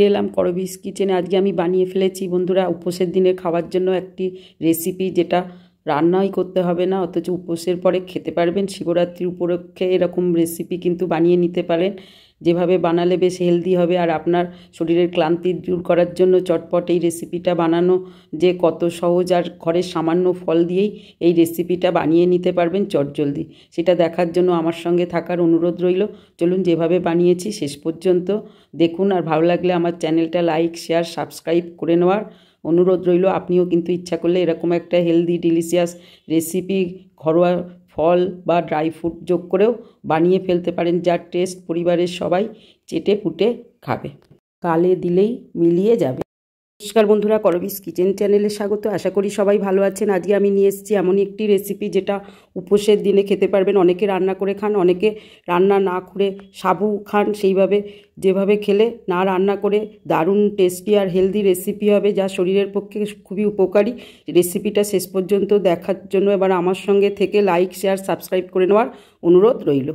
এলাম করবিস কিচেনে। আজকে আমি বানিয়ে ফেলেছি বন্ধুরা উপোসের দিনে খাওয়ার জন্য একটি রেসিপি, যেটা রান্নাই করতে হবে না, অথচ উপোসের পরে খেতে পারবেন। শিবরাত্রির উপলক্ষে এরকম রেসিপি কিন্তু বানিয়ে নিতে পারেন, যেভাবে বানালে বেশ হেলদি হবে। আর আপনার শরীরের ক্লান্তি দূর করার জন্য চটপট এই রেসিপিটা বানানো যে কত সহজ, আর ঘরের সামান্য ফল দিয়েই এই রেসিপিটা বানিয়ে নিতে পারবেন চটজলদি। সেটা দেখার জন্য আমার সঙ্গে থাকার অনুরোধ রইল। চলুন যেভাবে বানিয়েছি শেষ পর্যন্ত দেখুন, আর ভালো লাগলে আমার চ্যানেলটা লাইক শেয়ার সাবস্ক্রাইব করে নেওয়ার অনুরোধ রইল। আপনিও কিন্তু ইচ্ছা করলে এরকম একটা হেলদি ডিলিশিয়াস রেসিপি ঘরোয়া ফল বা ড্রাই ফ্রুট যোগ করেও বানিয়ে ফেলতে পারেন, যার টেস্ট পরিবারের সবাই চেটে পুটে খাবে, গালে দিলেই মিলিয়ে যাবে। নমস্কার বন্ধুরা, করবিস কিচেন চ্যানেলে স্বাগত। আশা করি সবাই ভালো আছেন। আজকে আমি নিয়ে এসেছি এমনই একটি রেসিপি যেটা উপোসের দিনে খেতে পারবেন। অনেকে রান্না করে খান, অনেকে রান্না না করে সাবু খান। সেইভাবে যেভাবে খেলে না রান্না করে দারুণ টেস্টি আর হেলদি রেসিপি হবে, যা শরীরের পক্ষে খুবই উপকারী। রেসিপিটা শেষ পর্যন্ত দেখার জন্য এবার আমার সঙ্গে থেকে লাইক শেয়ার সাবস্ক্রাইব করে নেওয়ার অনুরোধ রইল।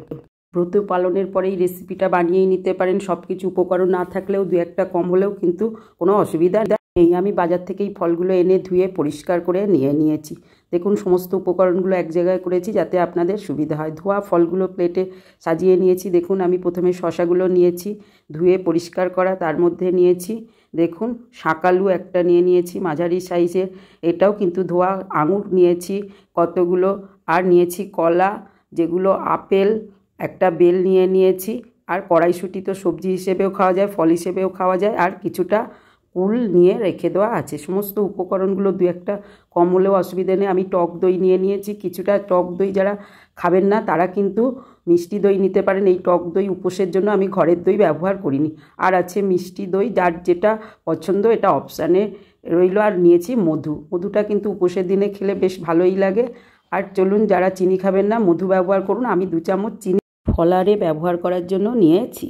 ব্রত পালনের পরে এই রেসিপিটা বানিয়েই নিতে পারেন। সব কিছু উপকরণ না থাকলেও দু একটা কম হলেও কিন্তু কোনো অসুবিধা নেই। আমি বাজার থেকেই ফলগুলো এনে ধুয়ে পরিষ্কার করে নিয়েছি। দেখুন সমস্ত উপকরণগুলো এক জায়গায় করেছি যাতে আপনাদের সুবিধা হয়। ধোয়া ফলগুলো প্লেটে সাজিয়ে নিয়েছি। দেখুন আমি প্রথমে শসাগুলো নিয়েছি ধুয়ে পরিষ্কার করা, তার মধ্যে নিয়েছি দেখুন শাকালু একটা নিয়েছি মাঝারি সাইজের, এটাও কিন্তু ধোয়া। আঙুর নিয়েছি কতগুলো, আর নিয়েছি কলা, যেগুলো আপেল, একটা বেল নিয়েছি। আর কড়াইশুঁটি তো সবজি হিসেবেও খাওয়া যায়, ফল হিসেবেও খাওয়া যায়। আর কিছুটা কুল নিয়ে রেখে দেওয়া আছে। সমস্ত উপকরণগুলো দু একটা কম হলেও অসুবিধা নেই। আমি টক দই নিয়েছি কিছুটা। টক দই যারা খাবেন না তারা কিন্তু মিষ্টি দই নিতে পারেন। এই টক দই উপোসের জন্য আমি ঘরের দই ব্যবহার করিনি। আর আছে মিষ্টি দই, যার যেটা পছন্দ, এটা অপশানে রইল। আর নিয়েছি মধুটা কিন্তু উপোসের দিনে খেলে বেশ ভালোই লাগে। আর চলুন যারা চিনি খাবেন না মধু ব্যবহার করুন। আমি 2 চামচ চিনি ফলারে ব্যবহার করার জন্য নিয়েছি।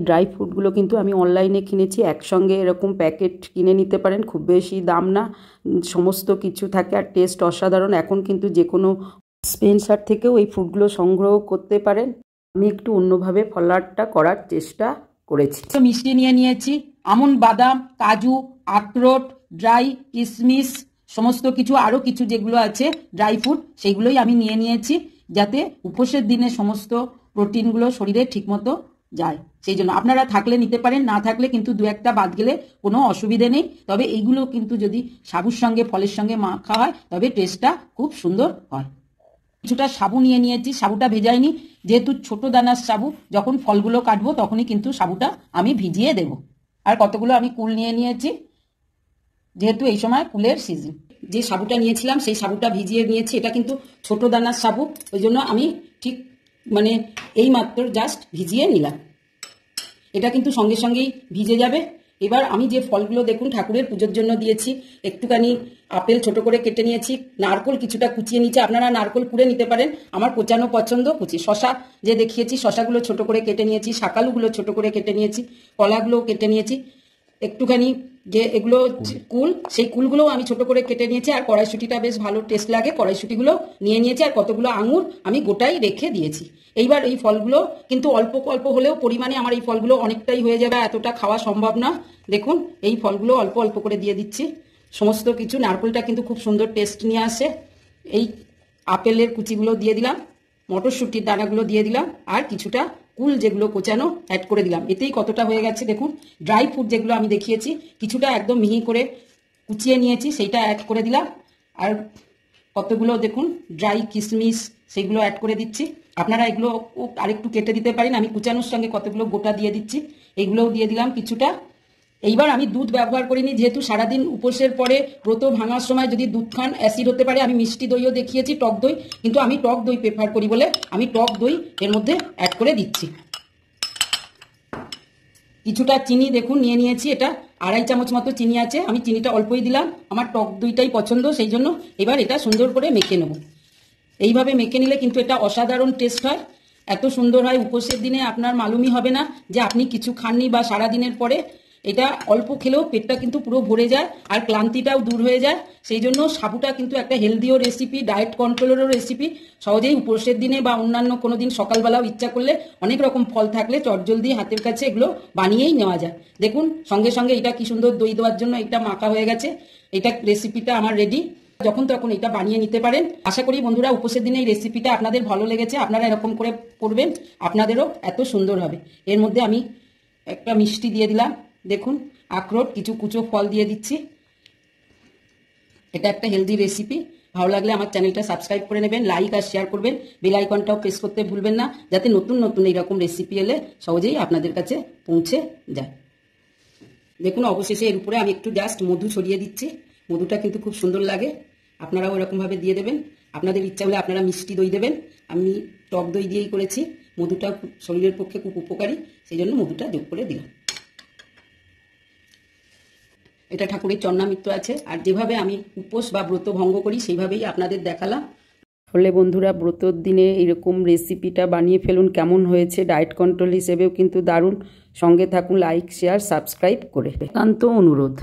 ড্রাই ফ্রুটগুলো কিন্তু আমি অনলাইনে কিনেছি, একসঙ্গে এরকম প্যাকেট কিনে নিতে পারেন, খুব বেশি দাম না, সমস্ত কিছু থাকে আর টেস্ট অসাধারণ। এখন কিন্তু যে কোনো স্পেন্সার থেকেও এই ফ্রুটগুলো সংগ্রহ করতে পারেন। আমি একটু অন্যভাবে ফলারটা করার চেষ্টা করেছি। মিষ্টি নিয়েছি আমন্ড, বাদাম, কাজু, আখরোট, ড্রাই কিশমিশ, সমস্ত কিছু আরও কিছু যেগুলো আছে ড্রাই ফ্রুট, সেইগুলোই আমি নিয়েছি, যাতে উপোসের দিনে সমস্ত প্রোটিনগুলো শরীরে ঠিকমতো যায়। সেই জন্য আপনারা থাকলে নিতে পারেন, না থাকলে কিন্তু দু একটা বাদ গেলে কোনো অসুবিধে নেই। তবে এইগুলো কিন্তু যদি সাবুর সঙ্গে ফলের সঙ্গে মাখা হয় তবে টেস্টটা খুব সুন্দর হয়। কিছুটা সাবু নিয়েছি, সাবুটা ভেজাইনি, যেহেতু ছোট দানার সাবু, যখন ফলগুলো কাটবো তখনই কিন্তু সাবুটা আমি ভিজিয়ে দেব। আর কতগুলো আমি কুল নিয়েছি, যেহেতু এই সময় কুলের সিজন। যে সাবুটা নিয়েছিলাম সেই সাবুটা ভিজিয়ে নিয়েছি। এটা কিন্তু ছোট দানার সাবু, ওই জন্য আমি ঠিক এই মাত্র জাস্ট ভিজিয়ে নিলাম। এটা কিন্তু সঙ্গে সঙ্গেই ভিজে যাবে। এবার আমি যে ফলগুলো দেখুন ঠাকুরের পুজোর জন্য দিয়েছি, একটুখানি আপেল ছোট করে কেটে নিয়েছি, নারকোল কিছুটা কুচিয়ে নিয়েছি, আপনারা নারকোল কুড়ে নিতে পারেন, আমার কোচানো পছন্দ, কুচি। শশা যে দেখিয়েছি শশাগুলো ছোট করে কেটে নিয়েছি, শাকালুগুলো ছোট করে কেটে নিয়েছি, কলাগুলো কেটে নিয়েছি, একটুখানি যে এগুলো কুল, সেই কুলগুলোও আমি ছোট করে কেটে নিয়েছি। আর কড়াইশুঁটিটা বেশ ভালো টেস্ট লাগে, কড়াইশুঁটিগুলো নিয়েছি। আর কতগুলো আঙুর আমি গোটাই রেখে দিয়েছি। এইবার এই ফলগুলো কিন্তু অল্প অল্প হলেও পরিমাণে আমার এই ফলগুলো অনেকটাই হয়ে যাবে, এতটা খাওয়া সম্ভব না। দেখুন এই ফলগুলো অল্প অল্প করে দিয়ে দিচ্ছি সমস্ত কিছু। নারকেলটা কিন্তু খুব সুন্দর টেস্ট নিয়ে আসে। এই আপেলের কুচিগুলো দিয়ে দিলাম, মটরশুঁটির দানাগুলো দিয়ে দিলাম, আর কিছুটা কুল যেগুলো কোচানো অ্যাড করে দিলাম। এতেই কতটা হয়ে গেছে দেখুন। ড্রাই ফ্রুট যেগুলো আমি দেখিয়েছি কিছুটা একদম মিহি করে কুচিয়ে নিয়েছি, সেইটা অ্যাড করে দিলাম। আর কতগুলো দেখুন ড্রাই কিশমিশ, সেইগুলো অ্যাড করে দিচ্ছি। আপনারা এগুলো আরেকটু কেটে দিতে পারেন, আমি কুচানোর সঙ্গে কতগুলো গোটা দিয়ে দিচ্ছি, এইগুলোও দিয়ে দিলাম কিছুটা। এইবার আমি দুধ ব্যবহার করিনি, যেহেতু সারাদিন উপোসের পরে ব্রত ভাঙার সময় যদি দুধ খান অ্যাসিড হতে পারে। আমি মিষ্টি দইও দেখিয়েছি, টক দই, কিন্তু আমি টক দই প্রেফার করি বলে আমি টক দই এর মধ্যে অ্যাড করে দিচ্ছি। কিছুটা চিনি দেখুন নিয়েছি, এটা 2.5 চামচ মতো চিনি আছে, আমি চিনিটা অল্পই দিলাম, আমার টক দইটাই পছন্দ, সেই জন্য। এবার এটা সুন্দর করে মেখে নেব। এইভাবে মেখে নিলে কিন্তু এটা অসাধারণ টেস্ট হয়, এত সুন্দর হয়। উপোসের দিনে আপনার মালুমই হবে না যে আপনি কিছু খাননি বা সারাদিনের পরে এটা অল্প খেলেও পেটটা কিন্তু পুরো ভরে যায় আর ক্লান্তিটাও দূর হয়ে যায়। সেই জন্য সাবুটা কিন্তু একটা হেলদিও রেসিপি, ডায়েট কন্ট্রোলেরও রেসিপি। সহজেই উপোসের দিনে বা অন্যান্য কোনো দিন সকালবেলাও ইচ্ছা করলে অনেক রকম ফল থাকলে চটজলদি হাতের কাছে এগুলো বানিয়েই নেওয়া যায়। দেখুন সঙ্গে সঙ্গে এটা কি সুন্দর দই দেওয়ার জন্য এটা মাখা হয়ে গেছে। এটা রেসিপিটা আমার রেডি, যখন তখন এটা বানিয়ে নিতে পারেন। আশা করি বন্ধুরা উপোসের দিনে এই রেসিপিটা আপনাদের ভালো লেগেছে, আপনারা এরকম করে করবেন, আপনাদেরও এত সুন্দর হবে। এর মধ্যে আমি একটা মিষ্টি দিয়ে দিলাম, দেখুন আখরোট, কিছু কুচো ফল দিয়ে দিচ্ছি। এটা একটা হেলদি রেসিপি। ভালো লাগলে আমার চ্যানেলটা সাবস্ক্রাইব করে নেবেন, লাইক আর শেয়ার করবেন, বেল আইকনটাও প্রেস করতে ভুলবেন না, যাতে নতুন নতুন এইরকম রেসিপি এলে সহজেই আপনাদের কাছে পৌঁছে যায়। দেখুন অবশেষে এর উপরে আমি একটু জাস্ট মধু ছড়িয়ে দিচ্ছি। মধুটা কিন্তু খুব সুন্দর লাগে, আপনারাও এরকমভাবে দিয়ে দেবেন। আপনাদের ইচ্ছা হলে আপনারা মিষ্টি দই দেবেন, আমি টক দই দিয়েই করেছি। মধুটা শরীরের পক্ষে খুব উপকারী, সেই জন্য মধুটা যোগ করে দিলাম। এটা ঠাকুরের চরণামৃত আছে, আর যেভাবে আমি উপোস বা ব্রত ভঙ্গ করি সেইভাবেই আপনাদের দেখালাম। হলে বন্ধুরা ব্রতর দিনে এরকম রেসিপিটা বানিয়ে ফেলুন। কেমন হয়েছে, ডায়েট কন্ট্রোল হিসেবেও কিন্তু দারুণ। সঙ্গে থাকুন, লাইক শেয়ার সাবস্ক্রাইব করে, একান্ত অনুরোধ।